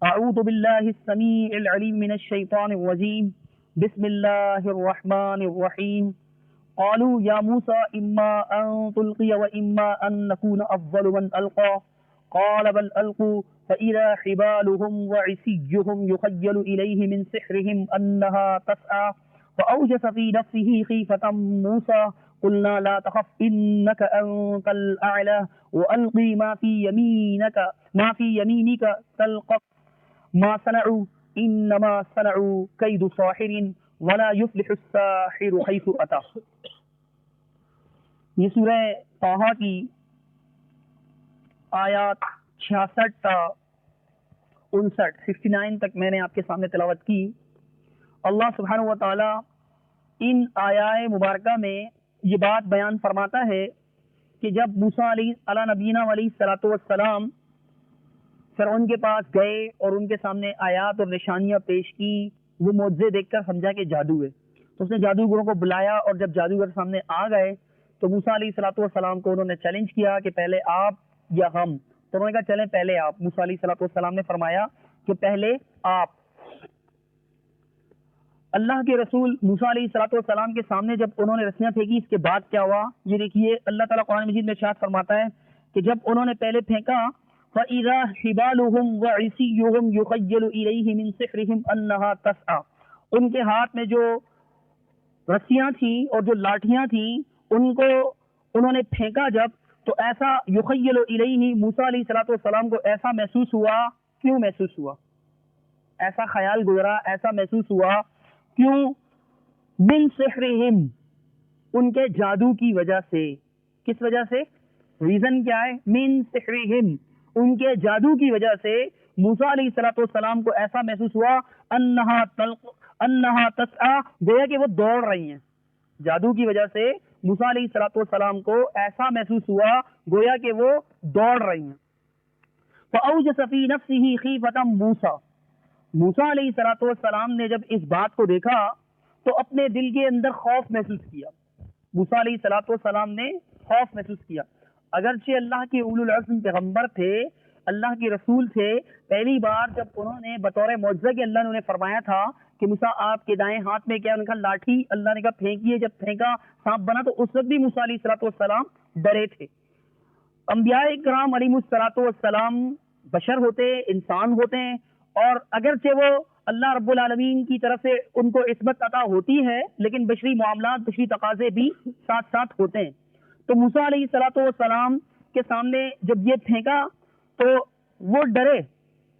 اعوذ باللہ السمیع العلیم من الشیطان الرجیم بسم اللہ الرحمن الرحیم قالوا یا موسیٰ اما ان تلقی و اما ان نکون اول من القا قال بل القوا فاذا حبالهم وعصیهم یخیل الیہ من سحرهم انها تسعى فاوجس فی نفسه خیفة موسیٰ قلنا لا تخف انك انت الاعلى والقی ما فی یمینک تلقف ما صنعوا انما صنعوا کید ساحر ولا یفلح الساحر حیث اتی۔ یہ سورہ طٰہٰ کی آیات 66 تا 69 تک میں نے آپ کے سامنے تلاوت کی۔ اللہ سبحانہ و تعالی ان آیات مبارکہ میں یہ بات بیان فرماتا ہے کہ جب موسیٰ علیہ نبینا علیہ الصلوۃ والسلام فرعون کے پاس گئے اور ان کے سامنے آیات اور نشانیاں پیش کی، وہ معجزے دیکھ کر سمجھا کہ جادو ہے، تو اس نے جادوگروں کو بلایا، اور جب جادوگر سامنے آ گئے تو موسیٰ علیہ الصلوۃ والسلام کو انہوں نے چیلنج کیا کہ پہلے آپ یا ہم، تو انہوں نے کہا چلیں پہلے آپ۔ موسیٰ علیہ الصلوۃ والسلام نے فرمایا کہ پہلے آپ۔ اللہ کے رسول موسیٰ علیہ الصلوۃ والسلام کے سامنے جب انہوں نے رسیاں پھینکی، اس کے بعد کیا ہوا یہ دیکھیے۔ اللہ تعالیٰ قرآن مجید میں ارشاد فرماتا ہے کہ جب انہوں نے پہلے پھینکا فَإِذَا حِبَالُهُمْ وَعِصِيُّهُمْ يُخَيَّلُ إِلَيْهِ مِنْ سِحْرِهِمْ أَنَّهَا تَسْعَىٰ، ان کے ہاتھ میں جو رسیاں تھیں اور جو لاٹھیاں تھیں ان کو انہوں نے پھینکا جب، تو ایسا یخیل الیہ، موسیٰ علیہ الصلوۃ والسلام کو ایسا محسوس ہوا۔ کیوں محسوس ہوا؟ ایسا خیال گزرا، ایسا محسوس ہوا کیوں؟ من سحرہم، ان کے جادو کی وجہ سے۔ کس وجہ سے؟ ریزن کیا ہے؟ من سحرہم، ان کے جادو کی وجہ سے موسیٰ علیہ الصلوۃ والسلام کو ایسا محسوس ہوا انہا تسعیٰ، گویا کہ وہ دوڑ رہی ہیں۔ جادو کی وجہ سے موسیٰ علیہ الصلوۃ والسلام کو ایسا محسوس ہوا گویا کہ وہ دوڑ رہی ہیں۔ فأوجس فی نفسہ خیفة موسیٰ، موسیٰ علیہ الصلوۃ والسلام نے جب اس بات کو دیکھا تو اپنے دل کے اندر خوف محسوس کیا۔ موسیٰ علیہ الصلوۃ والسلام نے خوف محسوس کیا، اگرچہ اللہ کے اولو العزم پیغمبر تھے، اللہ کے رسول تھے، پہلی بار جب انہوں نے بطور معجزہ کے اللہ نے انہیں فرمایا تھا کہ موسیٰ آپ کے دائیں ہاتھ میں کیا؟ انہوں نے کہا لاٹھی، اللہ نے کہا پھینکیے، جب پھینکا سانپ بنا، تو اس وقت بھی موسیٰ علیہ الصلوۃ والسلام ڈرے تھے۔ انبیاء کرام علیہ الصلوۃ والسلام بشر ہوتے، انسان ہوتے ہیں، اور اگرچہ وہ اللہ رب العالمین کی طرف سے ان کو عصمت عطا ہوتی ہے، لیکن بشری معاملات، بشری تقاضے بھی ساتھ ساتھ ہوتے ہیں۔ تو موسیٰ علیہ الصلوۃ والسلام کے سامنے جب یہ پھینکا تو وہ ڈرے،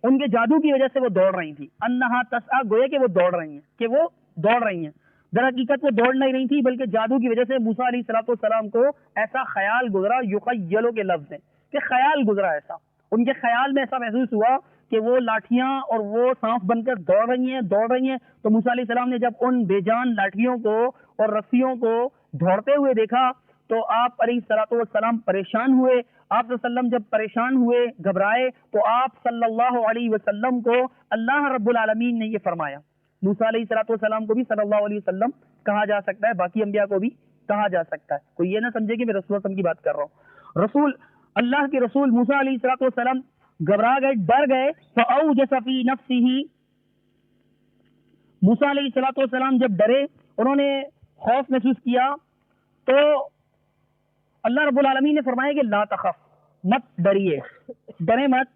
ان کے جادو کی وجہ سے وہ دوڑ رہی تھی۔ انہا تسعیٰ، گویا کہ وہ دوڑ رہی ہیں، کہ وہ دوڑ رہی ہیں۔ در حقیقت وہ دوڑ نہیں رہی تھی، بلکہ جادو کی وجہ سے موسیٰ علیہ الصلوۃ والسلام کو ایسا خیال گزرا، یخیلو کے لفظ ہیں کہ خیال گزرا، ایسا ان کے خیال میں ایسا محسوس ہوا کہ وہ لاٹھیاں اور وہ سانپ بن کر دوڑ رہی ہیں۔ تو موسیٰ علیہ السلام نے جب ان بے جان لاٹھیوں کو اور رسیوں کو دوڑتے ہوئے دیکھا تو آپ علیہ الصلوۃ والسلام پریشان ہوئے۔ آپ صلی اللہ علیہ وسلم جب پریشان ہوئے، گھبرائے، تو آپ صلی اللہ علیہ وسلم کو اللہ رب العالمین نے یہ فرمایا۔ موسیٰ علیہ الصلوۃ والسلام کو بھی صلی اللہ علیہ وسلم کہا جا سکتا ہے، باقی انبیاء کو بھی کہا جا سکتا ہے، کوئی یہ نہ سمجھے کہ میں رسول اللہ کی بات کر رہا ہوں۔ رسول اللہ کے رسول موسیٰ علیہ الصلوۃ والسلام گھبرا گئے، ڈر گئے۔ فأوجس فی نفسہ، موسیٰ علیہ الصلوۃ والسلام جب ڈرے، انہوں نے خوف محسوس کیا، تو اللہ رب العالمین نے فرمایا کہ لا تخف، مت ڈریے، ڈرے مت۔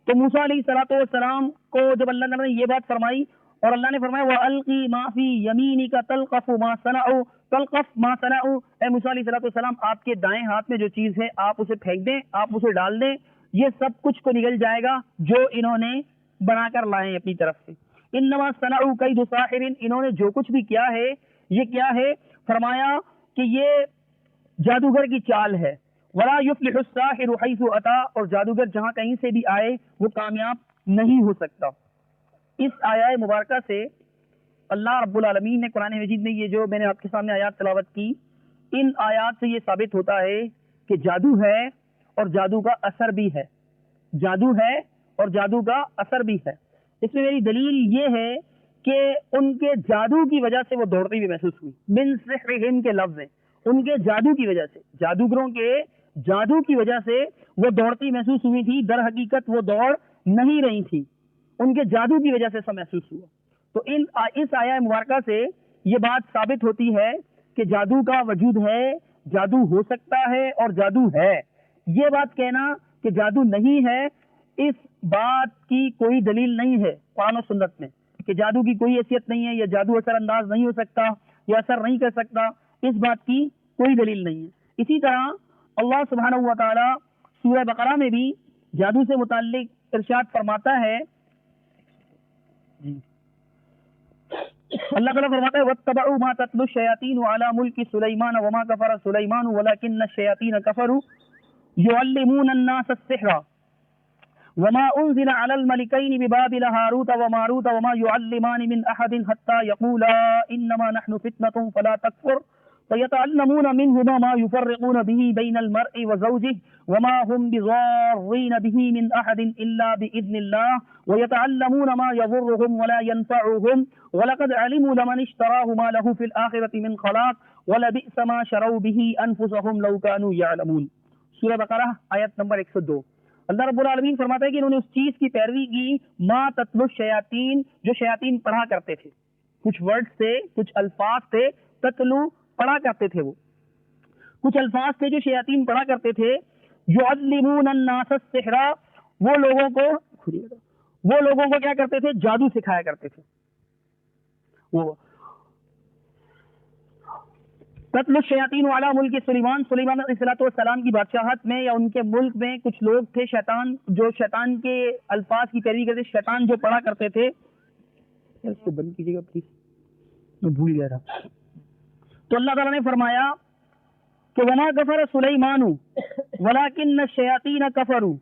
تو موسیٰ علیہ الصلوۃ والسلام کو جب اللہ تعالیٰ نے یہ بات فرمائی، اور اللہ نے فرمایا وَأَلْقِ مَا فِي يَمِينِكَ تَلْقَفُ مَا صَنَعُوا، تلقف ما صنعوا، اے موسیٰ علیہ الصلوۃ والسلام آپ کے دائیں ہاتھ میں جو چیز ہے آپ اسے پھینک دیں، آپ اسے ڈال دیں، یہ سب کچھ کو نگل جائے گا جو انہوں نے بنا کر لائے اپنی طرف سے۔ انما صنعوا کید ساحر، انہوں نے جو کچھ بھی کیا ہے یہ کیا ہے؟ فرمایا کہ یہ جادوگر کی چال ہے۔ ولا یفلح الساحر حیث اتی، اور جادوگر جہاں کہیں سے بھی آئے وہ کامیاب نہیں ہو سکتا۔ اس آیات مبارکہ سے اللہ رب العالمین نے قرآن مجید میں یہ جو میں نے آپ کے سامنے آیات تلاوت کی، ان آیات سے یہ ثابت ہوتا ہے کہ جادو ہے اور جادو کا اثر بھی ہے، جادو ہے اور جادو کا اثر بھی ہے۔ اس میں میری دلیل یہ ہے کہ ان کے جادو کی وجہ سے وہ دوڑتی بھی محسوس ہوئی، من سحرہم کے لفظ ہیں، ان کے جادو کی وجہ سے، جادوگروں کے جادو کی وجہ سے وہ دوڑتی محسوس ہوئی تھی، در حقیقت وہ دوڑ نہیں رہی تھی۔ ان کے جادو کی وجہ سے ایسا محسوس ہوا. تو اس آیہ مبارکہ سے یہ بات ثابت ہوتی ہے کہ جادو کا وجود ہے، جادو ہو سکتا ہے اور جادو ہے. یہ بات کہنا کہ جادو نہیں ہے، اس بات کی کوئی دلیل نہیں ہے قرآن و سنت میں کہ جادو کی کوئی حیثیت نہیں ہے یا جادو اثر انداز نہیں ہو سکتا یا اثر نہیں کر سکتا، اس بات کی کوئی دلیل نہیں ہے. اسی طرح اللہ سبحانہ و تعالی سورہ بقرہ میں بھی جادو سے متعلق ارشاد فرماتا ہے. اللہ تعالیٰ فرماتا ہے وَاتَّبَعُوا مَا تَتْلُو الشَّيَاطِينُ عَلَى مُلْكِ سُلَيْمَانَ وَمَا كَفَرَ سُلَيْمَانُ وَلَكِنَّ الشَّيَاطِينَ كَفَرُوا يُعَلِّمُونَ النَّاسَ السِّحْرَ وَمَا أُنزِلَ عَلَى الْمَلِكَيْنِ بِبَابِلَ هَارُوتَ وَمَارُوتَ وَمَا يُعَلِّمَانِ مِنْ أَحَدٍ حَتَّى يَقُولَا إِنَّمَا نَحْنُ فِتْنَةٌ فَلَا تَكْفُرْ فَيَتَعَلَّمُونَ مِنْهُمَا مَا يُفَرِّقُونَ بِهِ بَيْنَ الْمَرْءِ وَزَوْجِهِ وَمَا هُمْ بِضَارِّينَ بِهِ مِنْ أَحَدٍ إِلَّا بِإِذْنِ اللَّهِ وَيَتَعَلَّمُونَ مَا يَضُرُّهُمْ وَلَا يَنفَعُهُمْ وَلَقَدْ عَلِمُوا لَمَنِ اشْتَرَاهُ مَا لَهُ فِي الْآخِرَةِ مِنْ خَلَاقٍ وَلَبِئْسَ مَا شَرَوْا بِهِ أَنفُسَهُمْ لَوْ كَانُوا يَعْلَمُونَ. سورہ بقرہ آیت نمبر 102. اللہ رب العالمین فرماتا ہے کہ انہوں نے اس چیز کی پیروی کی ما تتلو الشیاطین، جو شیاطین پڑھا کرتے تھے. کچھ ورڈ تھے، کچھ الفاظ تھے، تتلو پڑھا کرتے تھے. وہ کچھ الفاظ تھے جو شیاطین پڑھا کرتے تھے. یعلمون الناس السحر، وہ لوگوں کو کیا کرتے تھے؟ جادو سکھایا کرتے تھے. وہ قتل الشیاطین علی ملک سلیمان، سلیمان علیہ السلام کی بادشاہت میں یا ان کے ملک میں کچھ لوگ تھے شیطان، جو شیطان کے الفاظ کی پیروی کرتے، شیطان جو پڑھا کرتے تھے. اس کو بند کیجیے گا پلیز، میں بھول گیا تھا. تو اللہ تعالیٰ نے فرمایا کہ وما کفر سلیمان ولکن الشیاطین کفروا،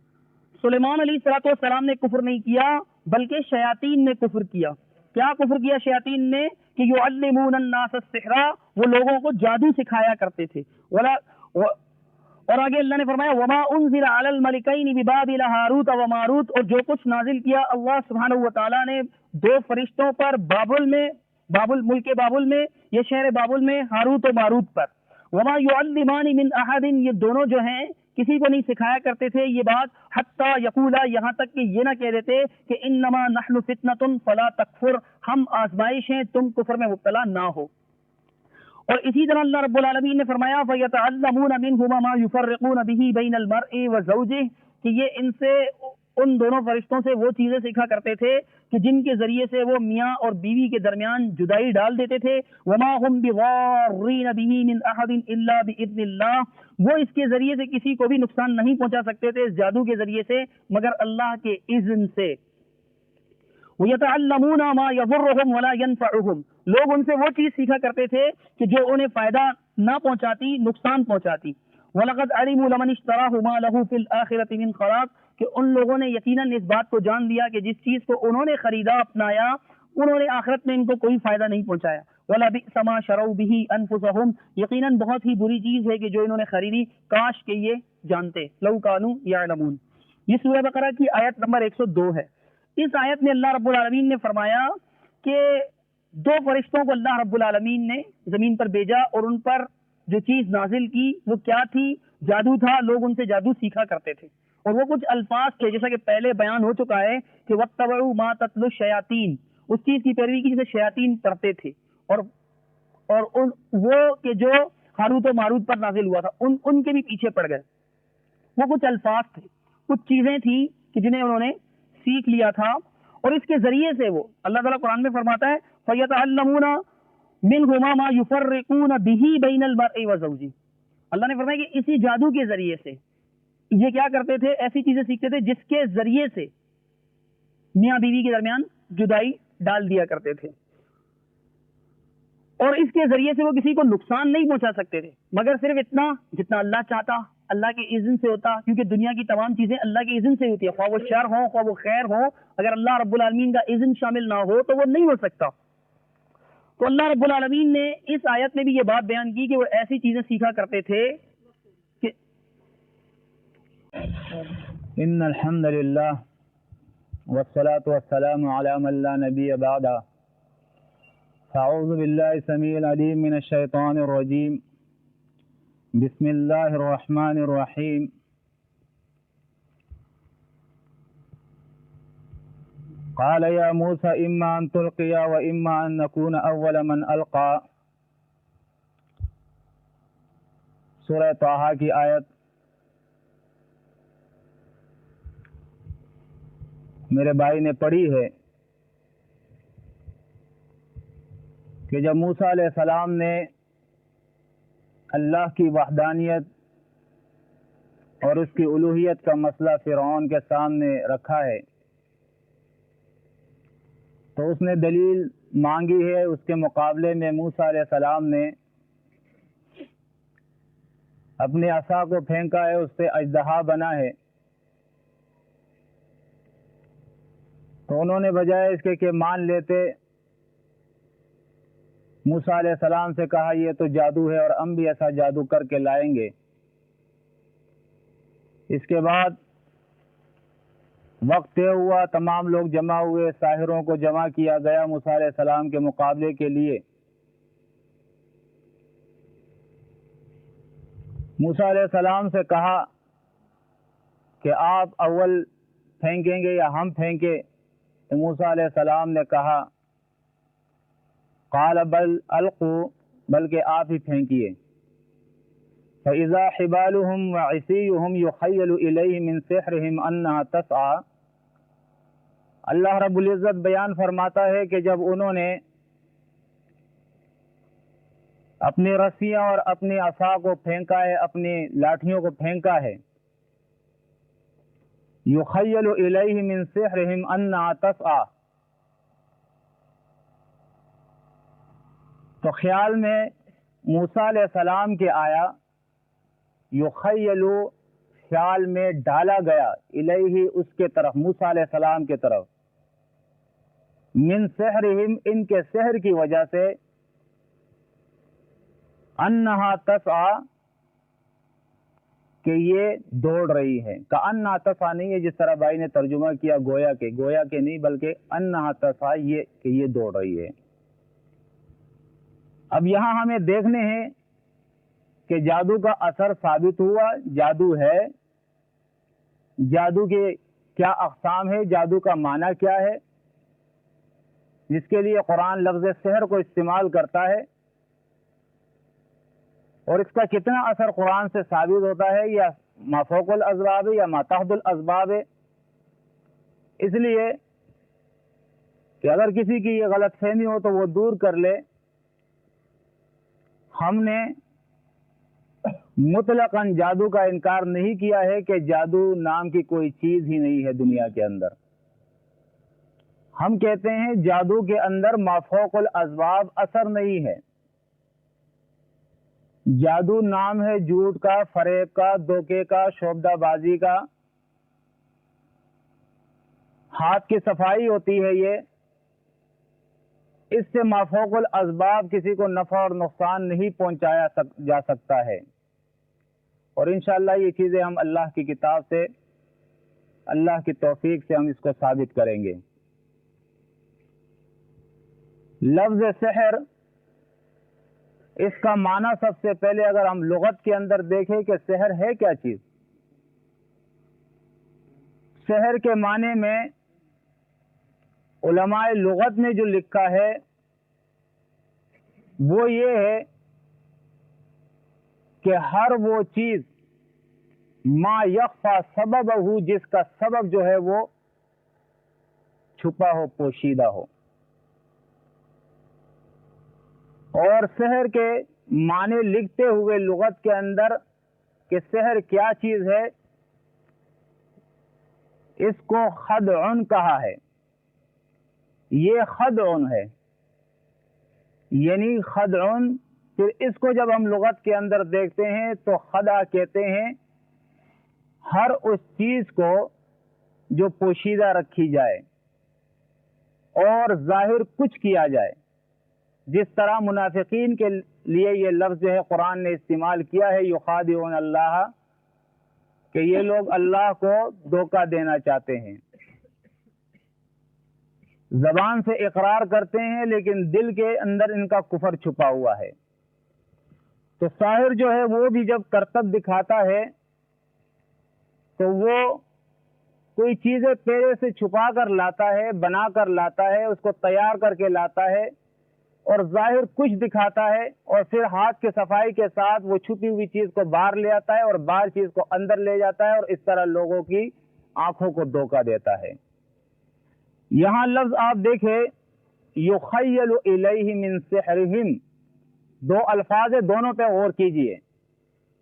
سلیمان علیہ السلام نے کفر نہیں کیا بلکہ شیاطین نے کفر کیا. کیا کفر کیا شیاطین نے؟ کہ یعلمون الناس السحر، وہ لوگوں کو جادو سکھایا کرتے تھے. اور آگے اللہ نے فرمایا وما انزل علی الملکین ببابل ہاروت و ماروت، اور جو کچھ نازل کیا اللہ سبحانہ و تعالیٰ نے دو فرشتوں پر بابل میں، ملک بابل میں، یہ شہر بابل میں، ہاروت و ماروت پر. وما يعلمان من احد، یہ دونوں جو ہیں کسی کو نہیں سکھایا کرتے تھے یہ بات، حتی یقولا، یہاں تک کہ یہ نہ کہہ دیتے کہ انما نحن فتنۃ فلا تکفر، ہم آزمائش ہیں تم کفر میں مبتلا نہ ہو. اور اسی طرح اللہ رب العالمین نے فرمایا فَيَتَعَلَّمُونَ مِنْهُمَا مَا يُفَرِّقُونَ بِهِ بَيْنَ الْمَرْءِ وَزَوْجِهِ، کہ یہ ان سے، ان دونوں فرشتوں سے وہ چیزیں سیکھا کرتے تھے کہ جن کے ذریعے سے وہ میاں اور بیوی کے درمیان جدائی ڈال دیتے تھے. وَمَا هُمْ بِضَارِّينَ بِهِ مِنْ أَحَدٍ إِلَّا بِإِذْنِ اللَّهِ، وہ اس کے ذریعے سے کسی کو بھی نقصان نہیں پہنچا سکتے تھے اس جادو کے ذریعے سے مگر اللہ کے اذن سے. وَيَتَعَلَّمُونَ مَا يَضُرُّهُمْ وَلَا يَنفَعُهُمْ، لوگ ان سے وہ چیز سیکھا کرتے تھے کہ جو انہیں فائدہ نہ پہنچاتی، نقصان پہنچاتی. وَلَقَدْ عَلِمُوا لَمَنِ اشْتَرَاهُ مَا لَهُ فِي الْآخِرَةِ مِنْ خَلَاقٍ، کہ ان لوگوں نے یقیناً اس بات کو جان لیا کہ جس چیز کو انہوں نے خریدا، اپنایا، انہوں نے آخرت میں ان کو کوئی فائدہ نہیں پہنچایا. وَلَبِئْسَ مَا شَرَوْا بِهِ أَنفُسَهُمْ، یقیناً بہت ہی بری چیز ہے کہ جو انہوں نے خریدی، کاش کہ یہ جانتے، لَوْ كَانُوا يَعْلَمُونَ. یہ سورہ بقرہ کی آیت نمبر 102 ہے. اس آیت میں اللہ رب العالمین نے فرمایا کہ دو فرشتوں کو اللہ رب العالمین نے زمین پر بھیجا اور ان پر جو چیز نازل کی وہ کیا تھی؟ جادو تھا. لوگ ان سے جادو سیکھا کرتے تھے اور وہ کچھ الفاظ تھے جیسا کہ پہلے بیان ہو چکا ہے کہ وَاتَّبَعُوا مَا تَتْلُو الشَّيَاطِينَ، اس چیز کی پیروی کی جسے شیاطین پڑھتے تھے، اور وہ کہ جو ہاروت و ماروت پر نازل ہوا تھا ان کے بھی پیچھے پڑ گئے. وہ کچھ الفاظ تھے، کچھ چیزیں تھیں کہ جنہیں انہوں نے سیکھ لیا تھا اور اس کے ذریعے سے وہ اللہ تعالیٰ قرآن میں فرماتا ہے فَيَتَعَلَّمُونَ مِنْهُمَا مَا يُفَرِّقُونَ بِهِ بَيْنَ الْمَرْءِ وَزَوْجِهِ. اللہ نے فرمایا کہ اسی جادو کے ذریعے سے یہ کیا کرتے تھے؟ ایسی چیزیں سیکھتے تھے جس کے ذریعے سے میاں بیوی کے درمیان جدائی ڈال دیا کرتے تھے اور اس کے ذریعے سے وہ کسی کو نقصان نہیں پہنچا سکتے تھے مگر صرف اتنا جتنا اللہ چاہتا، اللہ کے اذن سے ہوتا، کیونکہ دنیا کی تمام چیزیں اللہ کے اذن سے ہوتی ہے، خواہ وہ شر ہو خواہ وہ خیر ہو، اگر اللہ رب العالمین کا اذن شامل نہ ہو تو وہ نہیں ہو سکتا. تو اللہ رب العالمین نے اس آیت میں بھی یہ بات بیان کی کہ وہ ایسی چیزیں سیکھا کرتے تھے کہ ان الحمد للہ والصلاة والسلام علی من لا نبی بعدہ. فاعوذ باللہ السمیع العلیم من الشیطان الرجیم. بسم اللہ الرحمن الرحیم. قال یا موسى اما ان تلقي واما ان نكون اول من القى. سورہ طٰہٰ کی آیت میرے بھائی نے پڑھی ہے کہ جب موسیٰ علیہ السلام نے اللہ کی وحدانیت اور اس کی الوہیت کا مسئلہ فرعون کے سامنے رکھا ہے تو اس نے دلیل مانگی ہے. اس کے مقابلے میں موسیٰ علیہ السلام نے اپنے عصا کو پھینکا ہے, اس سے اژدہا بنا ہے. تو انہوں نے بجائے اس کے کہ مان لیتے, موسیٰ علیہ السلام سے کہا یہ تو جادو ہے اور ہم بھی ایسا جادو کر کے لائیں گے. اس کے بعد وقت طے ہوا, تمام لوگ جمع ہوئے, ساحروں کو جمع کیا گیا موسیٰ علیہ السلام کے مقابلے کے لیے. موسیٰ علیہ السلام سے کہا کہ آپ اول پھینکیں گے یا ہم پھینکیں؟ تو موسیٰ علیہ السلام نے کہا قال بل القوا, بلکہ آپ ہی پھینکیے. فَإِذَا حِبَالُهُمْ وَعِصِيُّهُمْ يُخَيَّلُ إِلَيْهِ مِنْ سِحْرِهِمْ أَنَّهَا تَسْعَى. اللہ رب العزت بیان فرماتا ہے کہ جب انہوں نے اپنی رسیاں اور اپنی عصا کو پھینکا ہے, اپنی لاٹھیوں کو پھینکا ہے, يُخَيَّلُ إِلَيْهِ مِنْ سِحْرِهِمْ أَنَّهَا تَسْعَى, تو خیال میں موسیٰ علیہ السلام کے آیا, یخیلو خیال میں ڈالا گیا, الیہ اس کے طرف, موسیٰ علیہ السلام کے طرف, من سحرہم ان کے سحر کی وجہ سے, انہا تسعی کہ یہ دوڑ رہی ہے. کأنہا تسعی نہیں ہے جس طرح بھائی نے ترجمہ کیا گویا کے نہیں, بلکہ انہا تسعی یہ کہ یہ دوڑ رہی ہے. اب یہاں ہمیں دیکھنے ہیں کہ جادو کا اثر ثابت ہوا, جادو ہے, جادو کے کیا اقسام ہے, جادو کا معنی کیا ہے, جس کے لیے قرآن لفظ سحر کو استعمال کرتا ہے, اور اس کا کتنا اثر قرآن سے ثابت ہوتا ہے, یا ما فوق الاسباب ہے یا ما تحت الاسباب ہے. اس لیے کہ اگر کسی کی یہ غلط فہمی ہو تو وہ دور کر لے. ہم نے مطلقاً جادو کا انکار نہیں کیا ہے کہ جادو نام کی کوئی چیز ہی نہیں ہے دنیا کے اندر. ہم کہتے ہیں جادو کے اندر ما فوق الاسباب اثر نہیں ہے. جادو نام ہے جھوٹ کا, فریب کا, دھوکے کا, شعبدہ بازی کا. ہاتھ کی صفائی ہوتی ہے یہ, اس سے ما فوق الاسباب کسی کو نفع اور نقصان نہیں پہنچایا جا سکتا ہے. اور انشاءاللہ یہ چیزیں ہم اللہ کی کتاب سے, اللہ کی توفیق سے ہم اس کو ثابت کریں گے. لفظ سحر, اس کا معنی سب سے پہلے اگر ہم لغت کے اندر دیکھیں کہ سحر ہے کیا چیز. سحر کے معنی میں علماء لغت نے جو لکھا ہے وہ یہ ہے کہ ہر وہ چیز ما یخفا سببہ, جس کا سبب جو ہے وہ چھپا ہو, پوشیدہ ہو. اور سحر کے معنی لکھتے ہوئے لغت کے اندر کہ سحر کیا چیز ہے, اس کو خدع کہا ہے. یہ خدع ہے, یعنی خدع. پھر اس کو جب ہم لغت کے اندر دیکھتے ہیں تو خدع کہتے ہیں ہر اس چیز کو جو پوشیدہ رکھی جائے اور ظاہر کچھ کیا جائے. جس طرح منافقین کے لیے یہ لفظ جو ہے قرآن نے استعمال کیا ہے, یخادعون اللہ, کہ یہ لوگ اللہ کو دھوکہ دینا چاہتے ہیں. زبان سے اقرار کرتے ہیں لیکن دل کے اندر ان کا کفر چھپا ہوا ہے. تو ساحر جو ہے وہ بھی جب کرتب دکھاتا ہے تو وہ کوئی چیزیں پیرے سے چھپا کر لاتا ہے، بنا کر لاتا ہے، اس کو تیار کر کے لاتا ہے اور ظاہر کچھ دکھاتا ہے، اور پھر ہاتھ کے صفائی کے ساتھ وہ چھپی ہوئی چیز کو باہر لے آتا ہے اور باہر چیز کو اندر لے جاتا ہے، اور اس طرح لوگوں کی آنکھوں کو دھوکہ دیتا ہے۔ یہاں لفظ آپ دیکھیں، یخیل الیہ من سحرہم، دو الفاظ ہیں، دونوں پہ غور کیجئے۔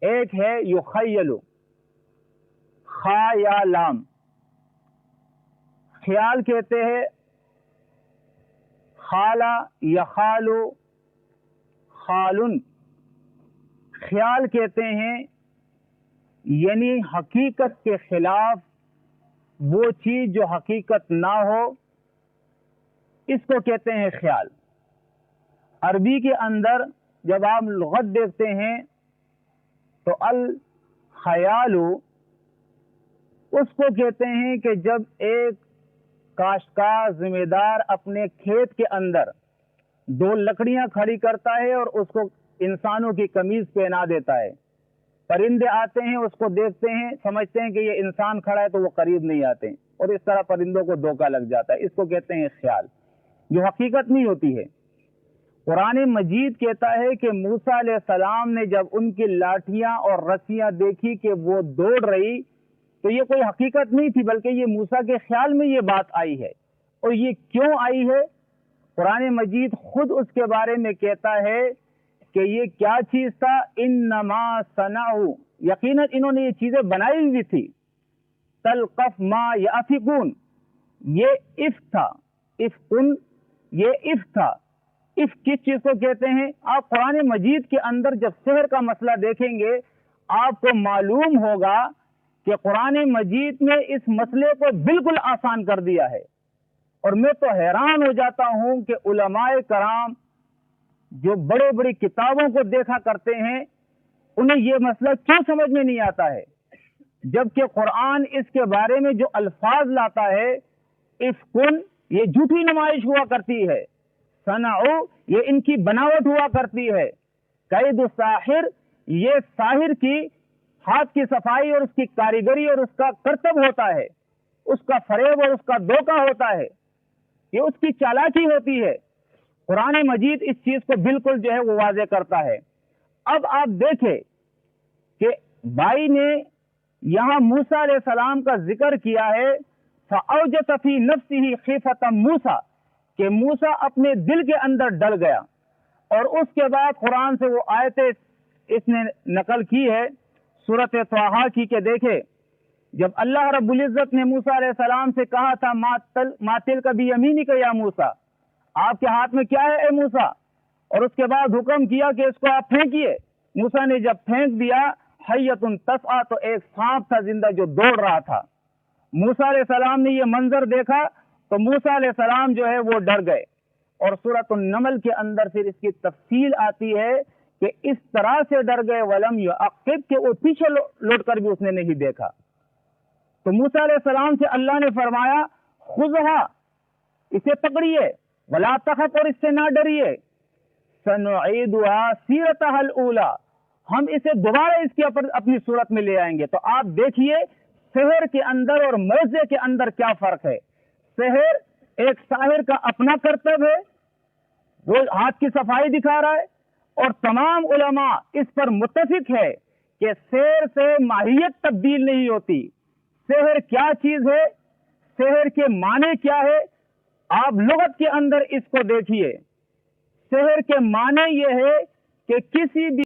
ایک ہے یخیل، خا یا لام، خیال کہتے ہیں، خالا یخال خالن، خیال کہتے ہیں یعنی حقیقت کے خلاف وہ چیز جو حقیقت نہ ہو، اس کو کہتے ہیں خیال۔ عربی کے اندر جب آپ لغت دیکھتے ہیں تو الخیال اس کو کہتے ہیں کہ جب ایک کاشتکار ذمہ دار اپنے کھیت کے اندر دو لکڑیاں کھڑی کرتا ہے اور اس کو انسانوں کی قمیض پہنا دیتا ہے، پرندے آتے ہیں، اس کو دیکھتے ہیں، سمجھتے ہیں کہ یہ انسان کھڑا ہے تو وہ قریب نہیں آتے، اور اس طرح پرندوں کو دھوکہ لگ جاتا ہے۔ اس کو کہتے ہیں خیال، جو حقیقت نہیں ہوتی ہے۔ قرآن مجید کہتا ہے کہ موسیٰ علیہ السلام نے جب ان کی لاٹھیاں اور رسیاں دیکھی کہ وہ دوڑ رہی، تو یہ کوئی حقیقت نہیں تھی، بلکہ یہ موسیٰ کے خیال میں یہ بات آئی ہے۔ اور یہ کیوں آئی ہے؟ قرآن مجید خود اس کے بارے میں کہتا ہے کہ یہ کیا چیز تھا، انما صنعوا، یقیناً انہوں نے یہ چیزیں بنائی ہوئی تھی، تلقف ما یافکون، یہ افک تھا، افکن، یہ افک تھا۔ افک کس چیز کو کہتے ہیں؟ آپ قرآن مجید کے اندر جب سحر کا مسئلہ دیکھیں گے آپ کو معلوم ہوگا کہ قرآن مجید نے اس مسئلے کو بالکل آسان کر دیا ہے۔ اور میں تو حیران ہو جاتا ہوں کہ علماء کرام جو بڑے بڑی کتابوں کو دیکھا کرتے ہیں، انہیں یہ مسئلہ کیوں سمجھ میں نہیں آتا ہے، جبکہ قرآن اس کے بارے میں جو الفاظ لاتا ہے، افکن یہ جھوٹی نمائش ہوا کرتی ہے، صنعوا یہ ان کی بناوٹ ہوا کرتی ہے، قید الساحر یہ ساحر کی ہاتھ کی صفائی اور اس کی کاریگری اور اس کا کرتب ہوتا ہے، اس کا فریب اور اس کا دھوکہ ہوتا ہے، یہ اس کی چالاکی ہوتی ہے۔ قرآن مجید اس چیز کو بالکل جو ہے وہ واضح کرتا ہے۔ اب آپ دیکھیں کہ بھائی نے یہاں موسیٰ علیہ السلام کا ذکر کیا ہے، فَأَوْجَسَ فِي نَفْسِهِ خِیفَةَ موسیٰ، کہ موسیٰ اپنے دل کے اندر ڈر گیا۔ اور اس کے بعد قرآن سے وہ آیتیں اس نے نقل کی ہے سورۃ طٰہٰ کی، کہ دیکھے جب اللہ رب العزت نے موسیٰ علیہ السلام سے کہا تھا ما تلک بیمینک یا موسیٰ، آپ کے ہاتھ میں کیا ہے اے موسیٰ، اور اس کے بعد حکم کیا کہ اس کو آپ پھینکیے۔ موسیٰ نے جب پھینک دیا، حیۃ تسعیٰ، تو ایک سانپ تھا زندہ جو دوڑ رہا تھا۔ موسیٰ علیہ السلام نے یہ منظر دیکھا تو موسیٰ علیہ السلام جو ہے وہ ڈر گئے۔ اور سورۃ النمل کے اندر پھر اس کی تفصیل آتی ہے کہ اس طرح سے ڈر گئے ولم یعقب، کہ وہ پیچھے لوٹ کر بھی اس نے نہیں دیکھا۔ تو موسیٰ علیہ السلام سے اللہ نے فرمایا خذھا، اسے پکڑیے، ولا تخف، اور اس سے نہ ڈریے، سنعیدھا سیرتھا الاولی، ہم اسے دوبارہ اس کی اپنی صورت میں لے آئیں گے۔ تو آپ دیکھیے سحر کے اندر اور موعظے کے اندر کیا فرق ہے۔ سحر ایک ساحر کا اپنا کرتب ہے، وہ ہاتھ کی صفائی دکھا رہا ہے، اور تمام علماء اس پر متفق ہے کہ سحر سے ماہیت تبدیل نہیں ہوتی۔ سحر کیا چیز ہے، سحر کے معنی کیا ہے، آپ لغت کے اندر اس کو دیکھیے۔ سحر کے معنی یہ ہے کہ کسی بھی